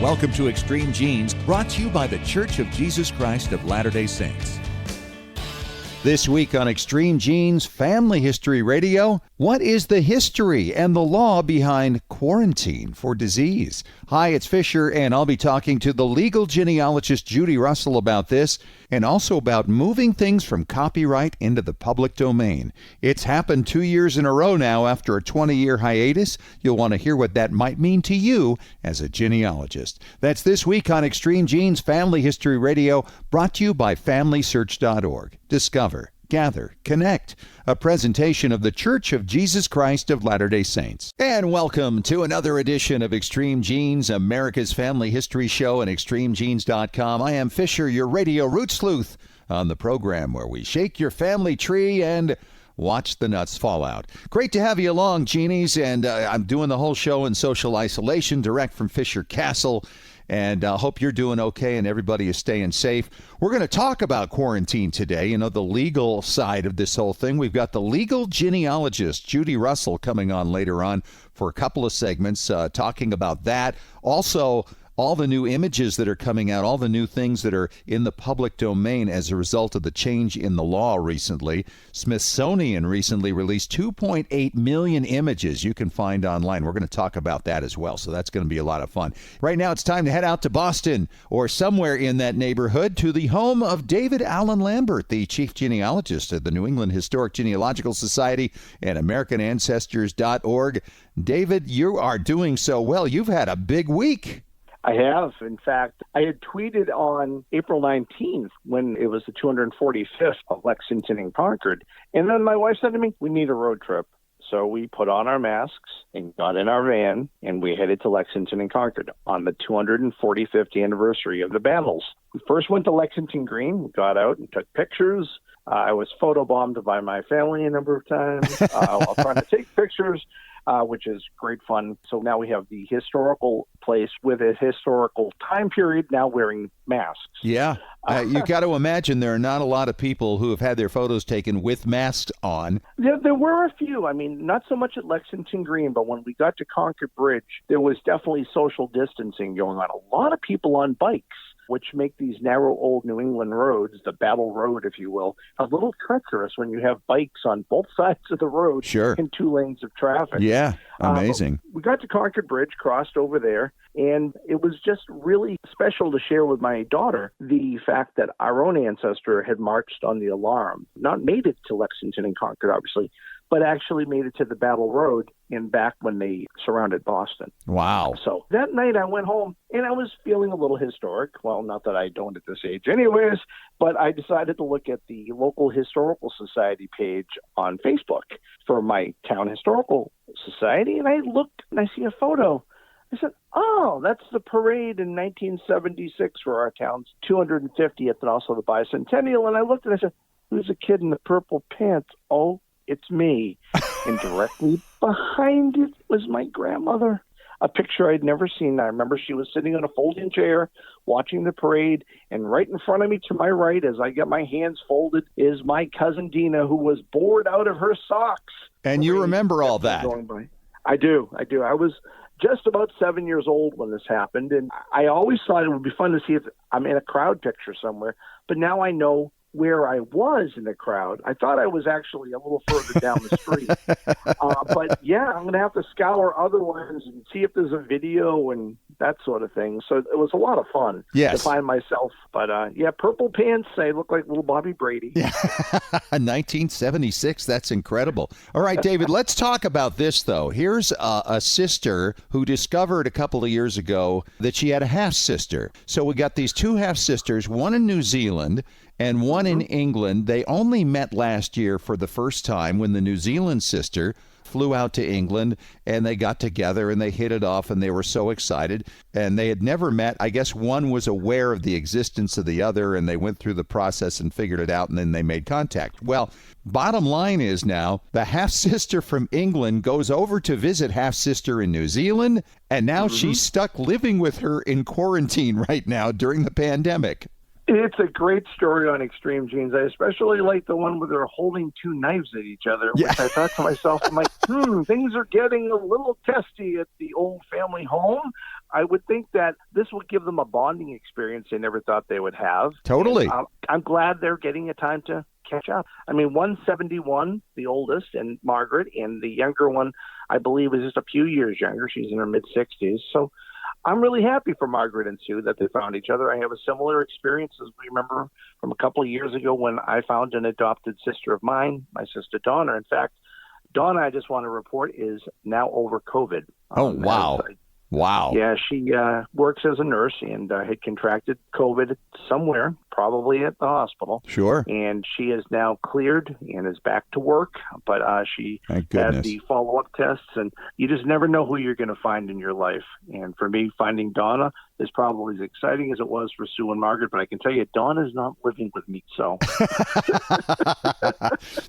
Welcome to Extreme Genes, brought to you by the Church of Jesus Christ of Latter-day Saints. This week on Extreme Genes Family History Radio, what is the history and the law behind quarantine for disease? Hi, it's Fisher, and I'll be talking to the legal genealogist Judy Russell about this, and also about moving things from copyright into the public domain. It's happened 2 years in a row now after a 20-year hiatus. You'll want to hear what that might mean to you as a genealogist. That's this week on Extreme Genes Family History Radio, brought to you by FamilySearch.org. Discover, gather, connect. A presentation of the Church of Jesus Christ of Latter-day Saints. And welcome to another edition of Extreme Genes, America's Family History Show and ExtremeGenes.com. I am Fisher, your radio root sleuth, on the program where we shake your family tree and watch the nuts fall out. Great to have you along, Genies, and I'm doing the whole show in social isolation, direct from Fisher Castle. And I hope you're doing okay and everybody is staying safe. We're going to talk about quarantine today, the legal side of this whole thing. We've got the legal genealogist, Judy Russell, coming on later on for a couple of segments talking about that. Also, all the new images that are coming out, all the new things that are in the public domain as a result of the change in the law recently. Smithsonian recently released 2.8 million images you can find online. We're going to talk about that as well, so that's going to be a lot of fun. Right now, it's time to head out to Boston or somewhere in that neighborhood to the home of David Allen Lambert, the chief genealogist at the New England Historic Genealogical Society and AmericanAncestors.org. David, you are doing so well. You've had a big week. I have. In fact, I had tweeted on April 19th when it was the 245th of Lexington and Concord. And then my wife said to me, we need a road trip. So we put on our masks and got in our van, and we headed to Lexington and Concord on the 245th anniversary of the battles. We first went to Lexington Green, got out and took pictures. I was photobombed by my family a number of times while trying to take pictures. Which is great fun. So now we have the historical place with a historical time period now wearing masks. Yeah. You got to imagine there are not a lot of people who have had their photos taken with masks on. There were a few. I mean, not so much at Lexington Green, but when we got to Concord Bridge, there was definitely social distancing going on. A lot of people on bikes, which make these narrow old New England roads, the battle road, if you will, a little treacherous when you have bikes on both sides of the road. Sure. In two lanes of traffic. Yeah, amazing. We got to Concord Bridge, crossed over there, and it was just really special to share with my daughter the fact that our own ancestor had marched on the alarm, not made it to Lexington and Concord, obviously, but actually made it to the Battle Road and back when they surrounded Boston. Wow. So that night I went home and I was feeling a little historic. Well, not that I don't at this age anyways, but I decided to look at the local historical society page on Facebook for my town historical society. And I looked and I see a photo. I said, oh, that's the parade in 1976 for our town's 250th and also the bicentennial. And I looked and I said, who's a kid in the purple pants? Oh, it's me. And directly behind it was my grandmother, a picture I'd never seen. I remember she was sitting on a folding chair watching the parade, and right in front of me to my right, as I get my hands folded, is my cousin Dina, who was bored out of her socks. And you remember all that? I do. I was just about 7 years old when this happened, and I always thought it would be fun to see if I'm in a crowd picture somewhere, but now I know where I was in the crowd. I thought I was actually a little further down the street. But yeah, I'm going to have to scour other ones and see if there's a video and that sort of thing. So it was a lot of fun to find myself. But yeah, purple pants, I look like little Bobby Brady. Yeah. 1976, that's incredible. All right, David, let's talk about this, though. Here's a sister who discovered a couple of years ago that she had a half-sister. So we got these two half-sisters, one in New Zealand and one in England. They only met last year for the first time when the New Zealand sister flew out to England, and they got together and they hit it off, and they were so excited. And they had never met. I guess one was aware of the existence of the other, and they went through the process and figured it out, and then they made contact. Well, bottom line is now the half-sister from England goes over to visit half-sister in New Zealand, and now she's stuck living with her in quarantine right now during the pandemic. It's a great story on Extreme Genes. I especially like the one where they're holding two knives at each other, which I thought to myself, I'm like, things are getting a little testy at the old family home. I would think that this would give them a bonding experience they never thought they would have. Totally. And, I'm glad they're getting a time to catch up. I mean, one's 71, the oldest, and Margaret, and the younger one, I believe, is just a few years younger. She's in her mid-60s. So I'm really happy for Margaret and Sue that they found each other. I have a similar experience as we remember from a couple of years ago when I found an adopted sister of mine, my sister Donna. In fact, Donna, I just want to report, is now over COVID. Oh, wow. Wow. Yeah, she works as a nurse and had contracted COVID somewhere, probably at the hospital. Sure. And she is now cleared and is back to work, but she had the follow-up tests, and you just never know who you're going to find in your life. And for me, finding Donna is probably as exciting as it was for Sue and Margaret, but I can tell you, Donna's not living with me, so.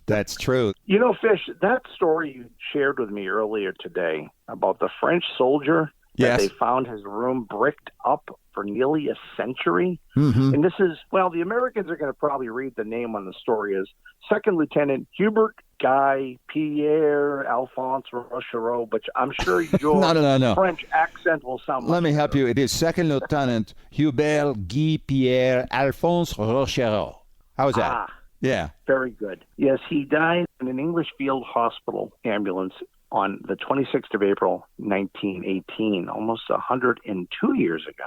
That's true. You know, Fish, that story you shared with me earlier today about the French soldier, yes, that they found his room bricked up for nearly a century. Mm-hmm. And this is, well, the Americans are going to probably read the name on the story as Second Lieutenant Hubert Guy Pierre Alphonse Rochereau, but I'm sure your no. French accent will sound Let me help you. It is Second Lieutenant Hubert Guy Pierre Alphonse Rochereau. How is that? Ah, yeah. Very good. Yes, he died in an English field hospital ambulance on the 26th of April, 1918, almost 102 years ago.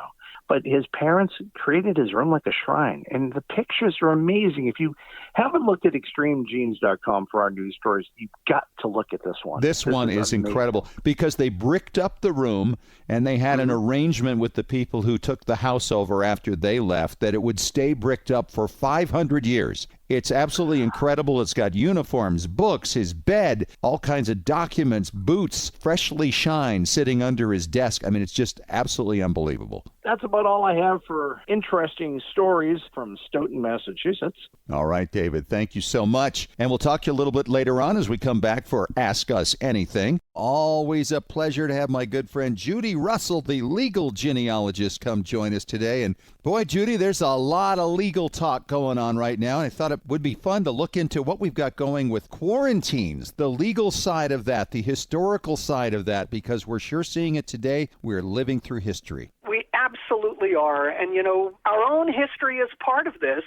But his parents created his room like a shrine, and the pictures are amazing. If you haven't looked at extremegenes.com for our news stories, you've got to look at this one. This one is incredible because they bricked up the room, and they had an arrangement with the people who took the house over after they left that it would stay bricked up for 500 years. It's absolutely incredible. It's got uniforms, books, his bed, all kinds of documents, boots, freshly shined, sitting under his desk. I mean, it's just absolutely unbelievable. That's about all I have for interesting stories from Stoughton, Massachusetts. All right, David, thank you so much. And we'll talk to you a little bit later on as we come back for Ask Us Anything. Always a pleasure to have my good friend Judy Russell, the legal genealogist, come join us today. And boy, Judy, there's a lot of legal talk going on right now. And I thought it would be fun to look into what we've got going with quarantines, the legal side of that, the historical side of that, because we're sure seeing it today. We're living through history. We absolutely are. And, you know, our own history as part of this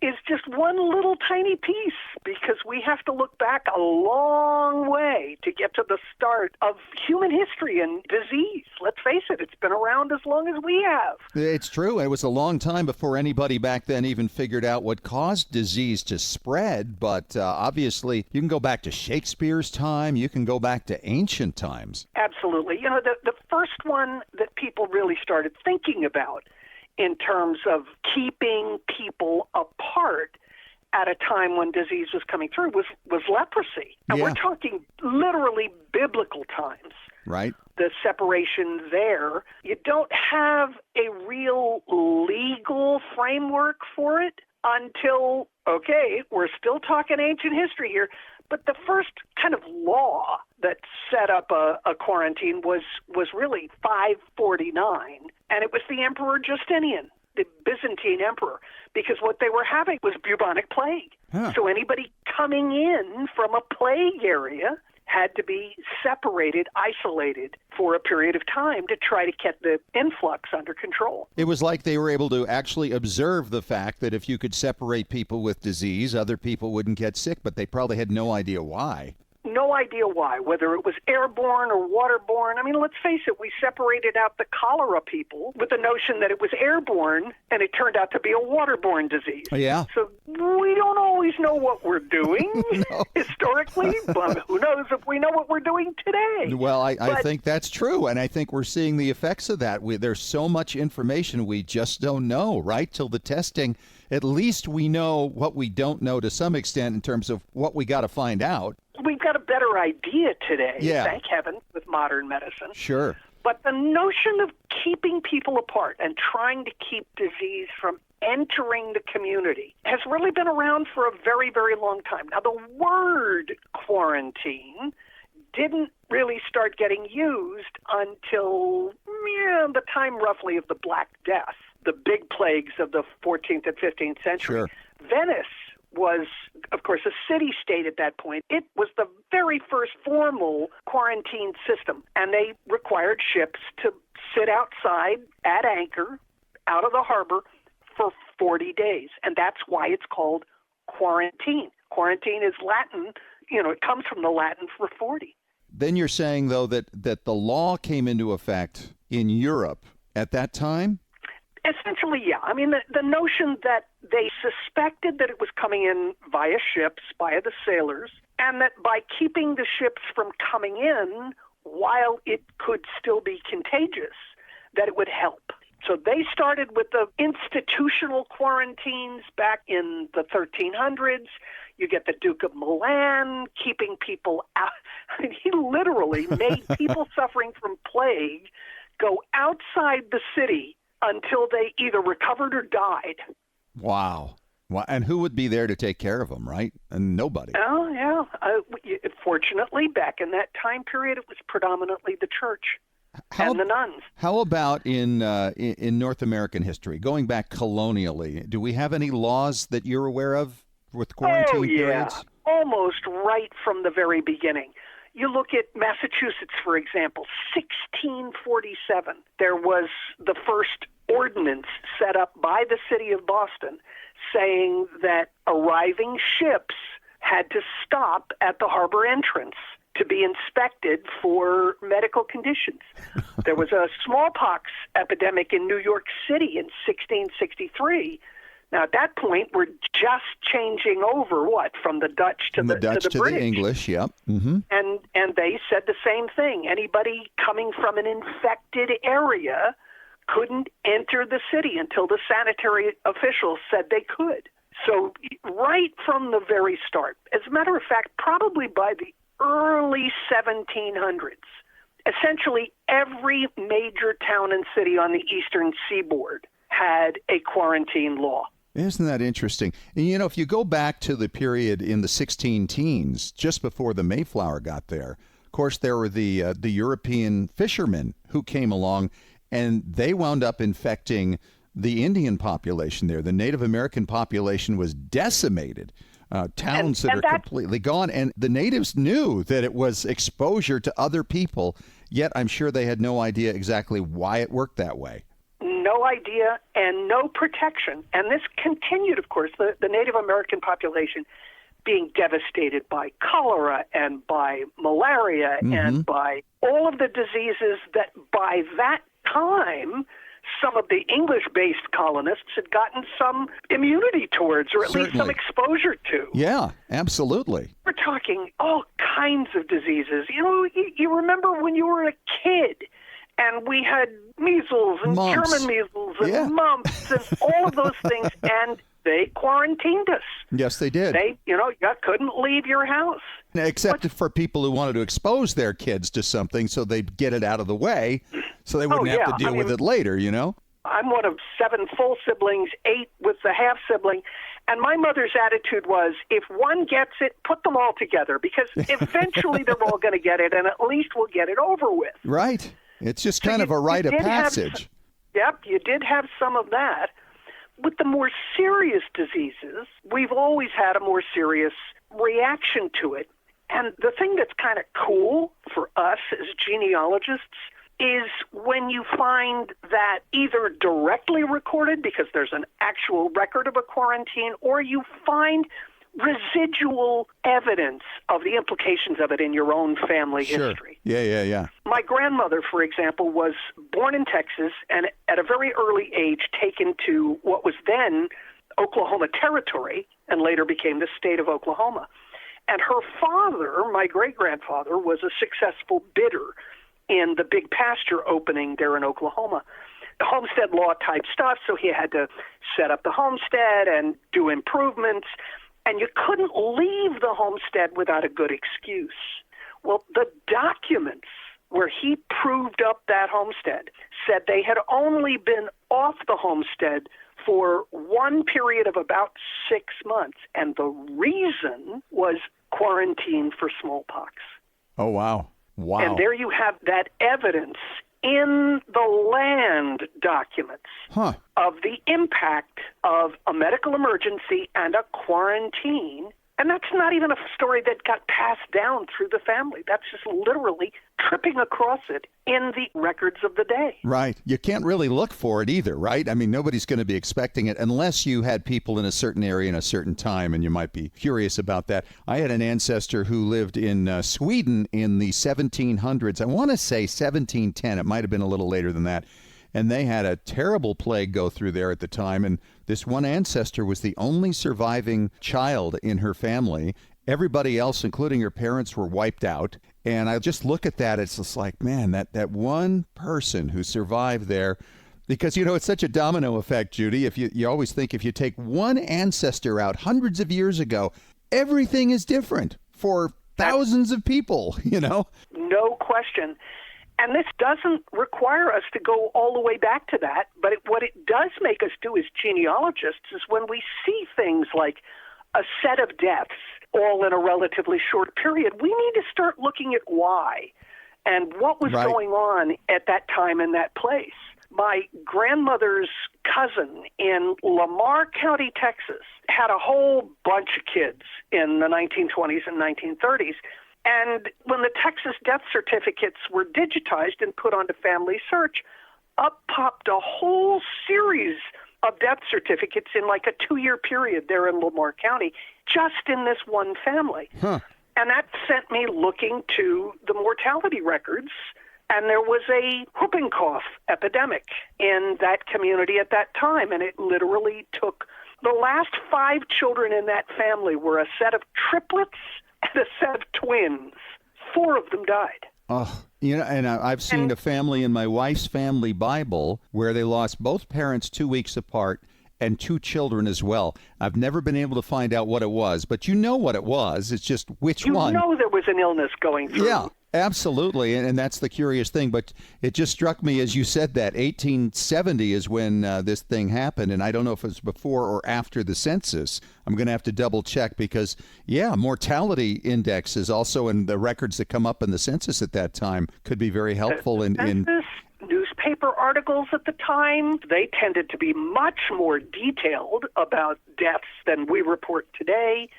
is just one little tiny piece, because we have to look back a long way to get to the start of human history and disease. Let's face it, it's been around as long as we have. It's true. It was a long time before anybody back then even figured out what caused disease to spread. But obviously, you can go back to Shakespeare's time. You can go back to ancient times. Absolutely. You know, the first one that people really started thinking about in terms of keeping people apart at a time when disease was coming through was leprosy. And we're talking literally biblical times. Right. The separation there. You don't have a real legal framework for it until, okay, we're still talking ancient history here, but the first kind of law that set up a quarantine was really 549, and it was the Emperor Justinian, the Byzantine emperor, because what they were having was bubonic plague. Huh. So anybody coming in from a plague area had to be separated, isolated for a period of time to try to get the influx under control. It was like they were able to actually observe the fact that if you could separate people with disease, other people wouldn't get sick, but they probably had no idea why. No idea why, whether it was airborne or waterborne. I mean, let's face it, we separated out the cholera people with the notion that it was airborne, and it turned out to be a waterborne disease. Yeah. So we don't always know what we're doing historically, but who knows if we know what we're doing today. Well, I think that's true, and I think we're seeing the effects of that. There's so much information we just don't know, right? Till the testing, at least we know what we don't know to some extent in terms of what we got to find out. We've got a better idea today, yeah. Thank heaven, with modern medicine. Sure. But the notion of keeping people apart and trying to keep disease from entering the community has really been around for a very, very long time. Now, the word quarantine didn't really start getting used until the time roughly of the Black Death, the big plagues of the 14th and 15th century. Sure. Venice was, of course, a city-state at that point. It was the very first formal quarantine system, and they required ships to sit outside at anchor out of the harbor for 40 days. And that's why it's called quarantine. Quarantine is Latin, it comes from the Latin for 40. Then you're saying, though, that the law came into effect in Europe at that time? Essentially, yeah. I mean, the notion that they suspected that it was coming in via ships, via the sailors, and that by keeping the ships from coming in while it could still be contagious, that it would help. So they started with the institutional quarantines back in the 1300s. You get the Duke of Milan keeping people out. I mean, he literally made people suffering from plague go outside the city until they either recovered or died. Wow. And who would be there to take care of them, right? And nobody. Oh, yeah. Fortunately, back in that time period, it was predominantly the church and the nuns. How about in North American history, going back colonially? Do we have any laws that you're aware of with quarantine periods? Almost right from the very beginning. You look at Massachusetts, for example, 1647. There was the first ordinance set up by the city of Boston saying that arriving ships had to stop at the harbor entrance to be inspected for medical conditions. There was a smallpox epidemic in New York City in 1663. Now, at that point, we're just changing over, from the Dutch to the British. The English, yep. Mm-hmm. And they said the same thing. Anybody coming from an infected area couldn't enter the city until the sanitary officials said they could. So right from the very start, as a matter of fact, probably by the early 1700s, essentially every major town and city on the eastern seaboard had a quarantine law. Isn't that interesting? And, if you go back to the period in the 16 teens, just before the Mayflower got there, of course, there were the European fishermen who came along, and they wound up infecting the Indian population there. The Native American population was decimated. Towns that are completely gone. And the natives knew that it was exposure to other people, yet I'm sure they had no idea exactly why it worked that way. No idea and no protection. And this continued, of course, the Native American population being devastated by cholera and by malaria and by all of the diseases that by that time some of the English-based colonists had gotten some immunity towards, or at least some exposure to. Yeah, absolutely. We're talking all kinds of diseases. You remember when you were a kid and we had measles and mumps. German measles and mumps and all of those things, and they quarantined us. Yes, they did. You couldn't leave your house. Except for people who wanted to expose their kids to something so they'd get it out of the way so they wouldn't have to deal with it later, I'm one of 7 full siblings, 8 with the half sibling, and my mother's attitude was, if one gets it, put them all together, because eventually they're all going to get it, and at least we'll get it over with. Right. It's just kind of a rite of passage. Yep, you did have some of that. With the more serious diseases, we've always had a more serious reaction to it. And the thing that's kind of cool for us as genealogists is when you find that either directly recorded, because there's an actual record of a quarantine, or you find residual evidence of the implications of it in your own family history. Yeah. My grandmother, for example, was born in Texas and at a very early age taken to what was then Oklahoma Territory and later became the state of Oklahoma. And her father, my great-grandfather, was a successful bidder in the big pasture opening there in Oklahoma. The homestead law type stuff, so he had to set up the homestead and do improvements, and you couldn't leave the homestead without a good excuse. Well, the documents where he proved up that homestead said they had only been off the homestead for one period of about 6 months, and the reason was quarantine for smallpox. Oh, wow. And there you have that evidence in the land documents of the impact of a medical emergency and a quarantine And that's not even a story that got passed down through the family. That's just literally tripping across it in the records of the day. Right. You can't really look for it either, right? I mean, nobody's going to be expecting it unless you had people in a certain area in a certain time, and you might be curious about that. I had an ancestor who lived in Sweden in the 1700s. I want to say 1710. It might have been a little later than that. And they had a terrible plague go through there at the time. And this one ancestor was the only surviving child in her family. Everybody else, including her parents, were wiped out. And I just look at that, it's just like, man, that one person who survived there, because, it's such a domino effect, Judy. If you always think if you take one ancestor out hundreds of years ago, everything is different for thousands of people, No question. And this doesn't require us to go all the way back to that, but what it does make us do as genealogists is when we see things like a set of deaths all in a relatively short period, we need to start looking at why and what was going on at that time in that place. My grandmother's cousin in Lamar County, Texas, had a whole bunch of kids in the 1920s and 1930s. And when the Texas death certificates were digitized and put onto Family Search, up popped a whole series of death certificates in like a 2-year period there in Lamar County, just in this one family. Huh. And that sent me looking to the mortality records, and there was a whooping cough epidemic in that community at that time, and it literally took the last 5 children in that family were a set of triplets and a set of twins. 4 of them died. Oh, and I've seen a family in my wife's family Bible where they lost both parents 2 weeks apart and 2 children as well. I've never been able to find out what it was, but you know what it was. It's just which one. You know there was an illness going through. Yeah. Absolutely, and that's the curious thing. But it just struck me as you said that 1870 is when this thing happened, and I don't know if it was before or after the census. I'm going to have to double check because, mortality indexes also in the records that come up in the census at that time could be very helpful in newspaper articles at the time. They tended to be much more detailed about deaths than we report today.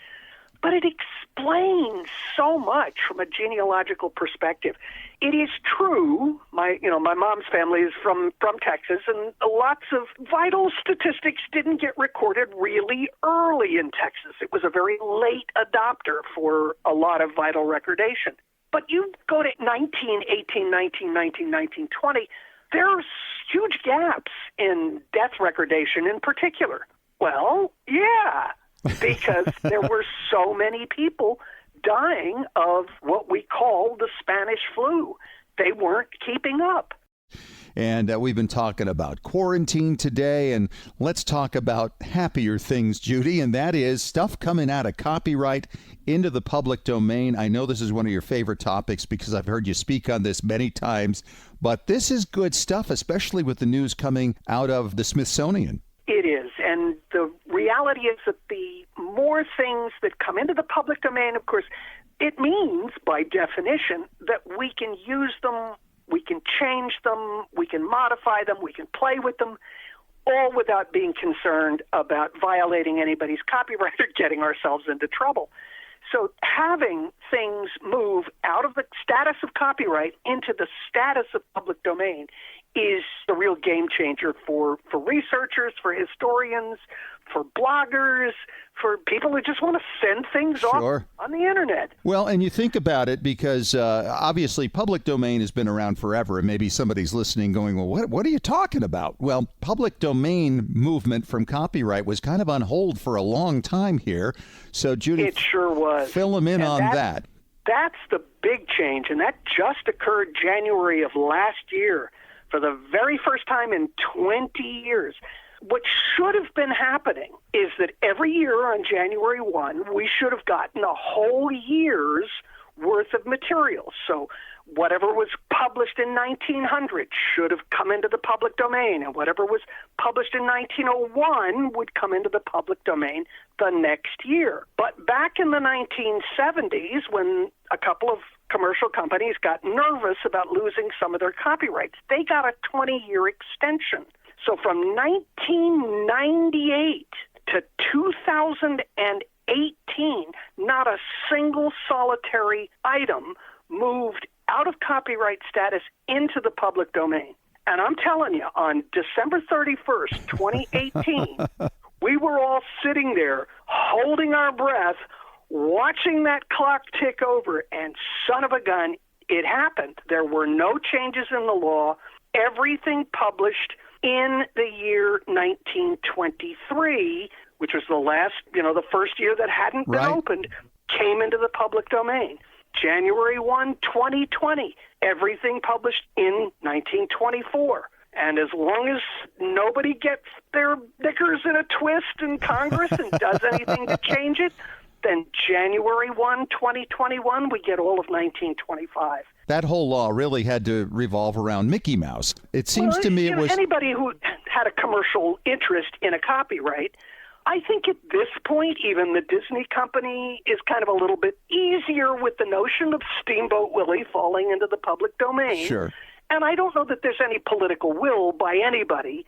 But it explains so much from a genealogical perspective. It is true, my mom's family is from Texas, and lots of vital statistics didn't get recorded really early in Texas. It was a very late adopter for a lot of vital recordation. But you go to 1918, 1919, 1920, there's huge gaps in death recordation in particular. Well, yeah. Because there were so many people dying of what we call the Spanish flu. They weren't keeping up. And we've been talking about quarantine today, and let's talk about happier things, Judy, and that is stuff coming out of copyright into the public domain. I know this is one of your favorite topics because I've heard you speak on this many times, but this is good stuff, especially with the news coming out of the Smithsonian. It is, and the reality is that the more things that come into the public domain, of course, it means, by definition, that we can use them, we can change them, we can modify them, we can play with them, all without being concerned about violating anybody's copyright or getting ourselves into trouble. So having things move out of the status of copyright into the status of public domain is a real game changer for researchers, for historians, for bloggers, for people who just want to send things off on the internet. Well, and you think about it because obviously public domain has been around forever, and maybe somebody's listening going, well, what are you talking about? Well, public domain movement from copyright was kind of on hold for a long time here. So, Judy, it sure was. Fill them in on that. That's the big change, and that just occurred January of last year. For the very first time in 20 years. What should have been happening is that every year on January 1, we should have gotten a whole year's worth of material. So whatever was published in 1900 should have come into the public domain, and whatever was published in 1901 would come into the public domain the next year. But back in the 1970s, when a couple of commercial companies got nervous about losing some of their copyrights, they got a 20-year extension. So from 1998 to 2008, 2018, not a single solitary item moved out of copyright status into the public domain. And I'm telling you, on December 31st, 2018, we were all sitting there holding our breath, watching that clock tick over, and son of a gun, it happened. There were no changes in the law. Everything published in the year 1923, which was the first year that hadn't been opened, came into the public domain. January 1, 2020, everything published in 1924. And as long as nobody gets their knickers in a twist in Congress and does anything to change it, then January 1, 2021, we get all of 1925. That whole law really had to revolve around Mickey Mouse. It seems to me it was... Anybody who had a commercial interest in a copyright, I think at this point, even the Disney company is kind of a little bit easier with the notion of Steamboat Willie falling into the public domain. Sure. And I don't know that there's any political will by anybody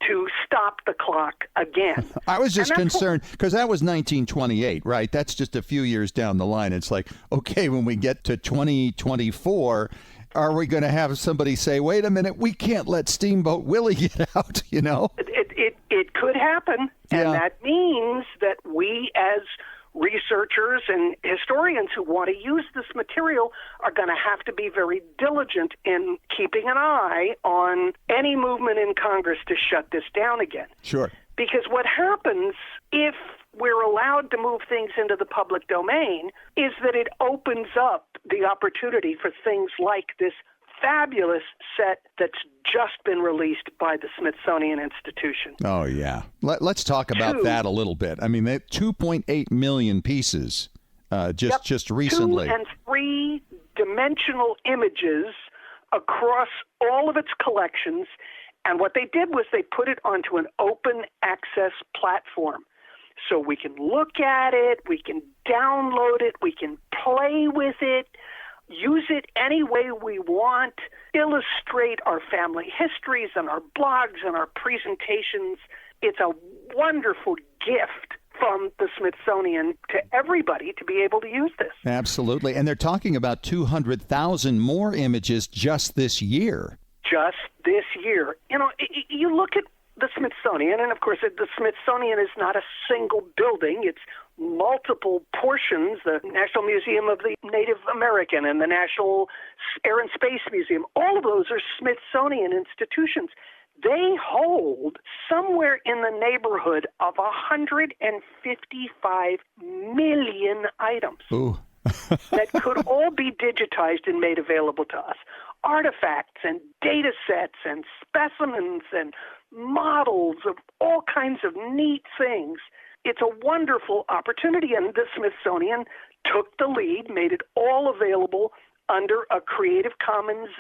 to stop the clock again. I was just concerned because that was 1928, right? That's just a few years down the line. It's like, okay, when we get to 2024, are we going to have somebody say, wait a minute, we can't let Steamboat Willie get out, you know? It could happen, and that means that we as researchers and historians who want to use this material are going to have to be very diligent in keeping an eye on any movement in Congress to shut this down again. Sure. Because what happens if we're allowed to move things into the public domain is that it opens up the opportunity for things like this fabulous set that's just been released by the Smithsonian Institution. Oh, yeah. Let's talk about that a little bit. I mean, 2.8 million pieces just recently. 2- and 3-dimensional images across all of its collections. And what they did was they put it onto an open access platform. So we can look at it, we can download it, we can play with it, use it any way we want, illustrate our family histories and our blogs and our presentations. It's a wonderful gift from the Smithsonian to everybody to be able to use this. Absolutely. And they're talking about 200,000 more images just this year. Just this year. You know, you look at the Smithsonian, and of course the Smithsonian is not a single building. It's multiple portions, the National Museum of the Native American and the National Air and Space Museum. All of those are Smithsonian institutions. They hold somewhere in the neighborhood of 155 million items that could all be digitized and made available to us. Artifacts and data sets and specimens and models of all kinds of neat things. It's a wonderful opportunity, and the Smithsonian took the lead, made it all available under a Creative Commons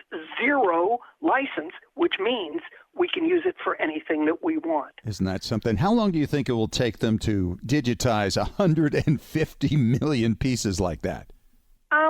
0 license, which means we can use it for anything that we want. Isn't that something? How long do you think it will take them to digitize 150 million pieces like that?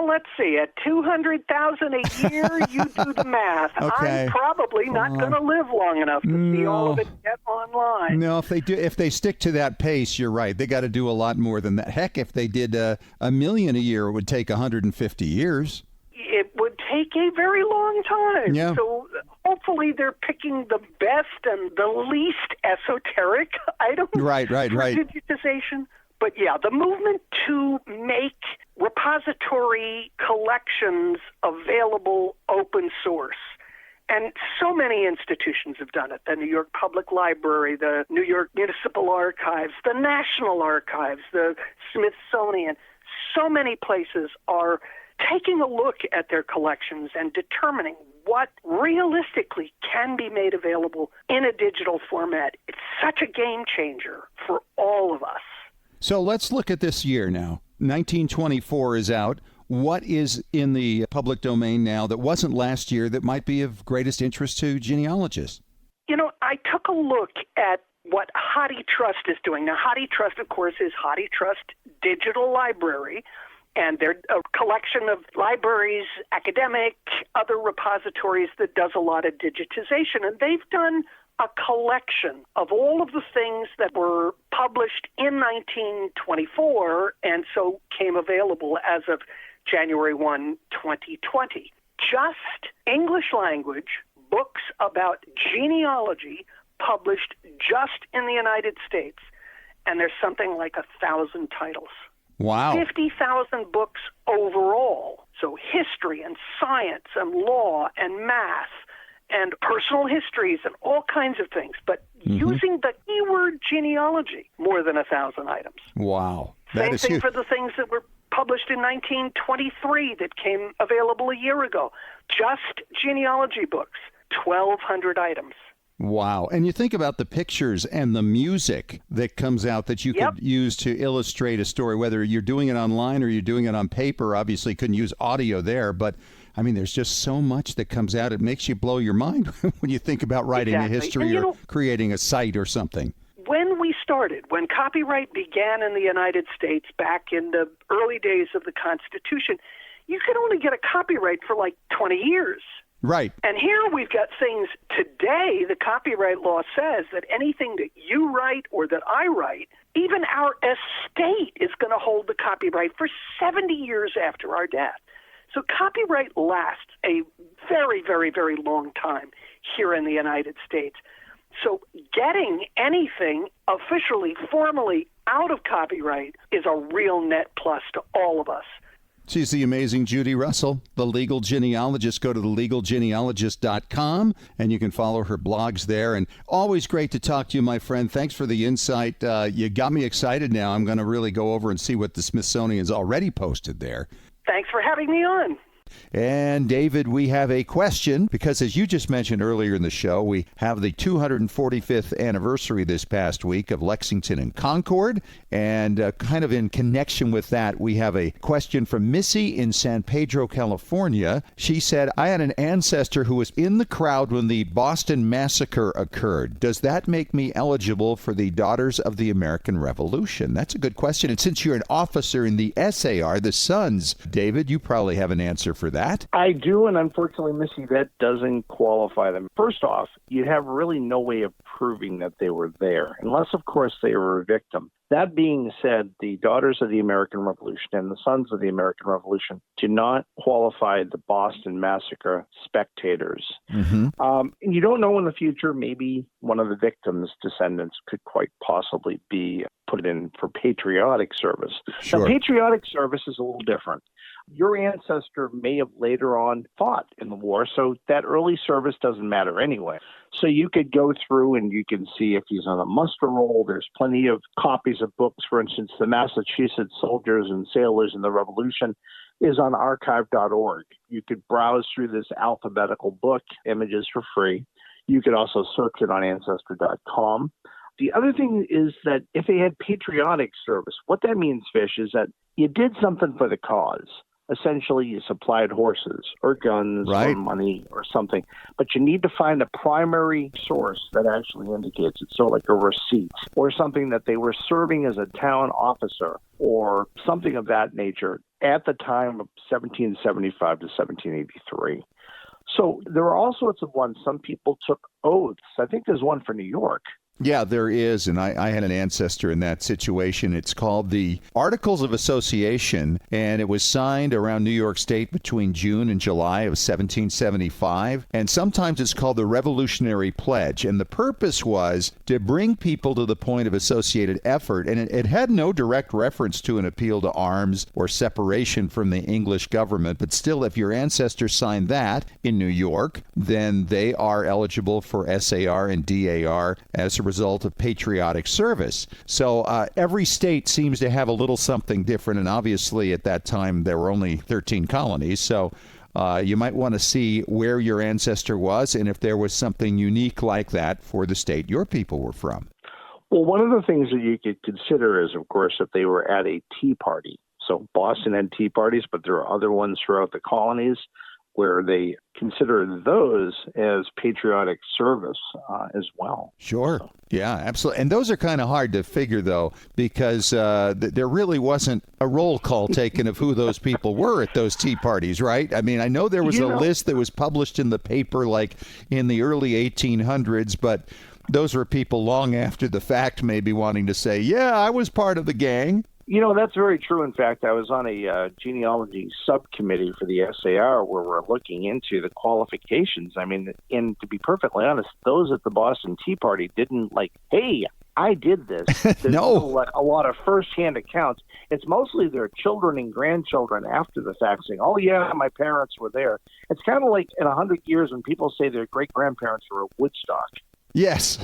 Let's see, at 200,000 a year, you do the math. Okay. I'm probably not going to live long enough to see all of it get online. No, if they stick to that pace, you're right. They got to do a lot more than that. Heck, if they did a million a year, it would take 150 years. It would take a very long time. Yeah. So hopefully they're picking the best and the least esoteric items Right. for digitization. But yeah, the movement to make repository collections available open source. And so many institutions have done it. The New York Public Library, the New York Municipal Archives, the National Archives, the Smithsonian. So many places are taking a look at their collections and determining what realistically can be made available in a digital format. It's such a game changer for all of us. So let's look at this year now. 1924 is out. What is in the public domain now that wasn't last year that might be of greatest interest to genealogists? You know, I took a look at what HathiTrust is doing. Now, HathiTrust, of course, is HathiTrust Digital Library. And they're a collection of libraries, academic, other repositories that does a lot of digitization. And they've done a collection of all of the things that were published in 1924 and so came available as of January 1, 2020. Just English language books about genealogy published just in the United States. And there's something like 1,000 titles. Wow. 50,000 books overall. So history and science and law and math and personal histories and all kinds of things. But using the keyword genealogy, more than 1,000 items. Wow. Same thing for the things that were published in 1923 that came available a year ago. Just genealogy books, 1,200 items. Wow. And you think about the pictures and the music that comes out that you could use to illustrate a story, whether you're doing it online or you're doing it on paper. Obviously, couldn't use audio there, but I mean, there's just so much that comes out. It makes you blow your mind when you think about writing a history or creating a site or something. When we started, when copyright began in the United States back in the early days of the Constitution, you could only get a copyright for like 20 years. Right. And here we've got things today, the copyright law says that anything that you write or that I write, even our estate is going to hold the copyright for 70 years after our death. So copyright lasts a very, very, very long time here in the United States. So getting anything officially, formally out of copyright is a real net plus to all of us. She's the amazing Judy Russell, the legal genealogist. Go to thelegalgenealogist.com and you can follow her blogs there. And always great to talk to you, my friend. Thanks for the insight. You got me excited now. I'm going to really go over and see what the Smithsonian's already posted there. Thanks for having me on. And David, we have a question because as you just mentioned earlier in the show, we have the 245th anniversary this past week of Lexington and Concord. And kind of in connection with that, we have a question from Missy in San Pedro, California. She said, I had an ancestor who was in the crowd when the Boston Massacre occurred. Does that make me eligible for the Daughters of the American Revolution? That's a good question. And since you're an officer in the SAR, the Sons, David, you probably have an answer for that. I do, and unfortunately, Missy, that doesn't qualify them. First off, you'd have really no way of proving that they were there, unless, of course, they were a victim. That being said, the Daughters of the American Revolution and the Sons of the American Revolution do not qualify the Boston Massacre spectators. And you don't know in the future, maybe one of the victims' descendants could quite possibly be put in for patriotic service. Sure. Now, patriotic service is a little different. Your ancestor may have later on fought in the war, so that early service doesn't matter anyway. So you could go through and you can see if he's on a muster roll. There's plenty of copies of books. For instance, the Massachusetts Soldiers and Sailors in the Revolution is on archive.org. You could browse through this alphabetical book, images for free. You could also search it on ancestry.com. The other thing is that if they had patriotic service, what that means, Fish, is that you did something for the cause. Essentially, you supplied horses or guns or money or something. But you need to find a primary source that actually indicates it. So like a receipt or something that they were serving as a town officer or something of that nature at the time of 1775 to 1783. So there are all sorts of ones. Some people took oaths. I think there's one for New York. Yeah, there is, and I had an ancestor in that situation. It's called the Articles of Association, and it was signed around New York State between June and July of 1775, and sometimes it's called the Revolutionary Pledge, and the purpose was to bring people to the point of associated effort, and it had no direct reference to an appeal to arms or separation from the English government, but still, if your ancestor signed that in New York, then they are eligible for SAR and DAR as a result of patriotic service. So every state seems to have a little something different, and obviously at that time there were only 13 colonies, so you might want to see where your ancestor was and if there was something unique like that for the state your people were from. Well, one of the things that you could consider is, of course, if they were at a tea party. So Boston had tea parties, but there are other ones throughout the colonies. where they consider those as patriotic service as well. Sure. So. Yeah, absolutely. And those are kind of hard to figure, though, because there really wasn't a roll call taken of who those people were at those tea parties, right? I mean, I know there was a list that was published in the paper like in the early 1800s, but those were people long after the fact maybe wanting to say, yeah, I was part of the gang. That's very true. In fact, I was on a genealogy subcommittee for the SAR where we're looking into the qualifications. I mean, and to be perfectly honest, those at the Boston Tea Party didn't hey, I did this. There's No. a lot of firsthand accounts. It's mostly their children and grandchildren after the fact saying, oh, yeah, my parents were there. It's kind of like in 100 years when people say their great-grandparents were at Woodstock. Yes,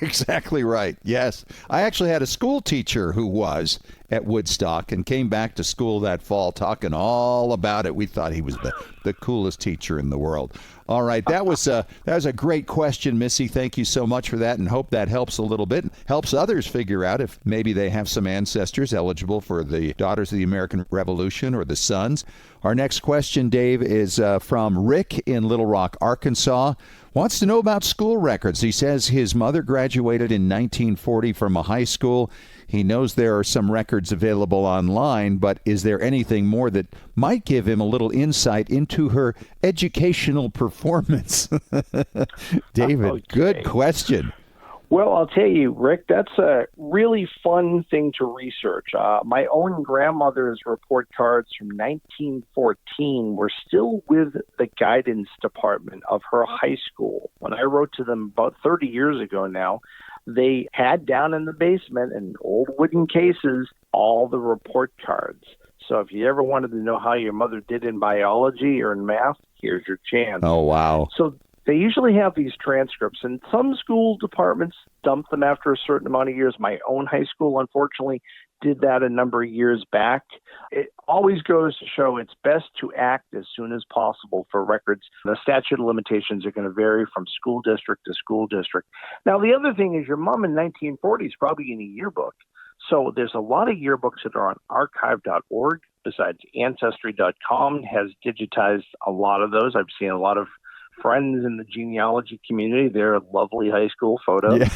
exactly right. Yes. I actually had a school teacher who was at Woodstock and came back to school that fall talking all about it. We thought he was the coolest teacher in the world. All right. That was a great question, Missy. Thank you so much for that, and hope that helps a little bit, helps others figure out if maybe they have some ancestors eligible for the Daughters of the American Revolution or the Sons. Our next question, Dave, is from Rick in Little Rock, Arkansas. Wants to know about school records. He says his mother graduated in 1940 from a high school. He knows there are some records available online, but is there anything more that might give him a little insight into her educational performance? David, Okay. Good question. Well, I'll tell you, Rick, that's a really fun thing to research. My own grandmother's report cards from 1914 were still with the guidance department of her high school. When I wrote to them about 30 years ago now, they had down in the basement in old wooden cases all the report cards. So if you ever wanted to know how your mother did in biology or in math, here's your chance. Oh, wow. So they usually have these transcripts, and some school departments dump them after a certain amount of years. My own high school, unfortunately, did that a number of years back. It always goes to show it's best to act as soon as possible for records. The statute of limitations are going to vary from school district to school district. Now, the other thing is your mom in 1940 is probably in a yearbook. So there's a lot of yearbooks that are on archive.org. Besides, Ancestry.com has digitized a lot of those. I've seen a lot of friends in the genealogy community. They're lovely high school photos. Yeah.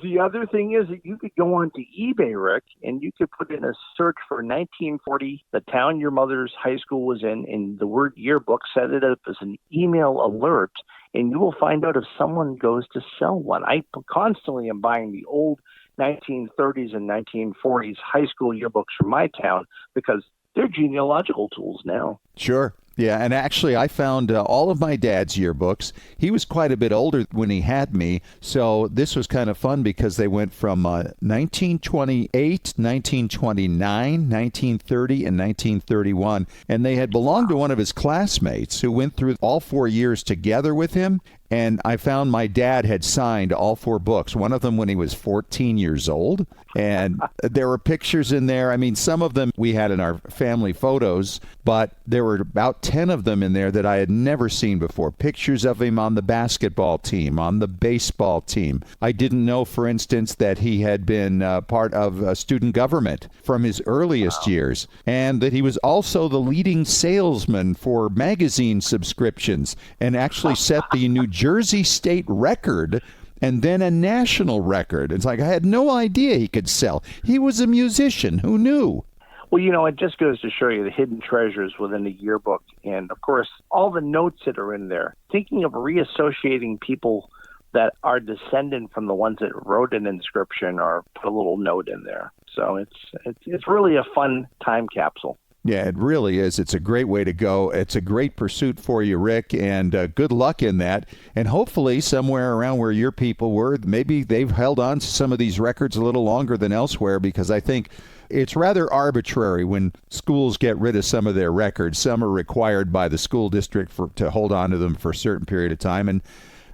The other thing is that you could go onto eBay, Rick, and you could put in a search for 1940, the town your mother's high school was in, and the word yearbook, set it up as an email alert, and you will find out if someone goes to sell one. I constantly am buying the old 1930s and 1940s high school yearbooks from my town because they're genealogical tools now. Sure. Yeah, and actually I found all of my dad's yearbooks. He was quite a bit older when he had me, so this was kind of fun because they went from 1928, 1929, 1930, and 1931, and they had belonged to one of his classmates who went through all 4 years together with him. And I found my dad had signed all 4 books, one of them when he was 14 years old. And there were pictures in there. I mean, some of them we had in our family photos, but there were about 10 of them in there that I had never seen before. Pictures of him on the basketball team, on the baseball team. I didn't know, for instance, that he had been part of student government from his earliest years, and that he was also the leading salesman for magazine subscriptions and actually set the New Jersey state record and then a national record. It's like I had no idea he could sell. He was a musician. Who knew? Well, it just goes to show you the hidden treasures within a yearbook. And, of course, all the notes that are in there. Thinking of reassociating people that are descendant from the ones that wrote an inscription or put a little note in there. So it's really a fun time capsule. Yeah, it really is. It's a great way to go. It's a great pursuit for you, Rick, and good luck in that. And hopefully somewhere around where your people were, maybe they've held on to some of these records a little longer than elsewhere, because I think it's rather arbitrary when schools get rid of some of their records. Some are required by the school district to hold on to them for a certain period of time, and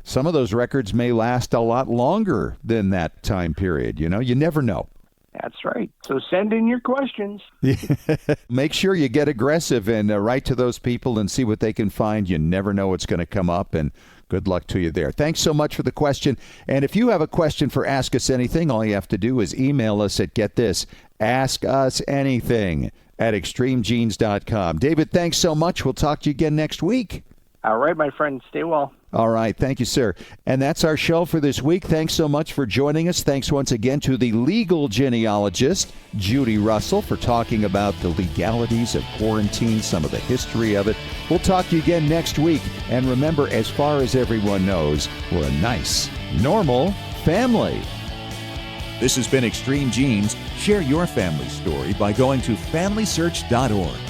some of those records may last a lot longer than that time period. You never know. That's right. So send in your questions. Make sure you get aggressive and write to those people and see what they can find. You never know what's going to come up, and good luck to you there. Thanks so much for the question. And if you have a question for Ask Us Anything, all you have to do is email us at, get this, askusanything at extremegenes.com. David, thanks so much. We'll talk to you again next week. All right, my friend. Stay well. All right. Thank you, sir. And that's our show for this week. Thanks so much for joining us. Thanks once again to the legal genealogist, Judy Russell, for talking about the legalities of quarantine, some of the history of it. We'll talk to you again next week. And remember, as far as everyone knows, we're a nice, normal family. This has been Extreme Genes. Share your family story by going to FamilySearch.org.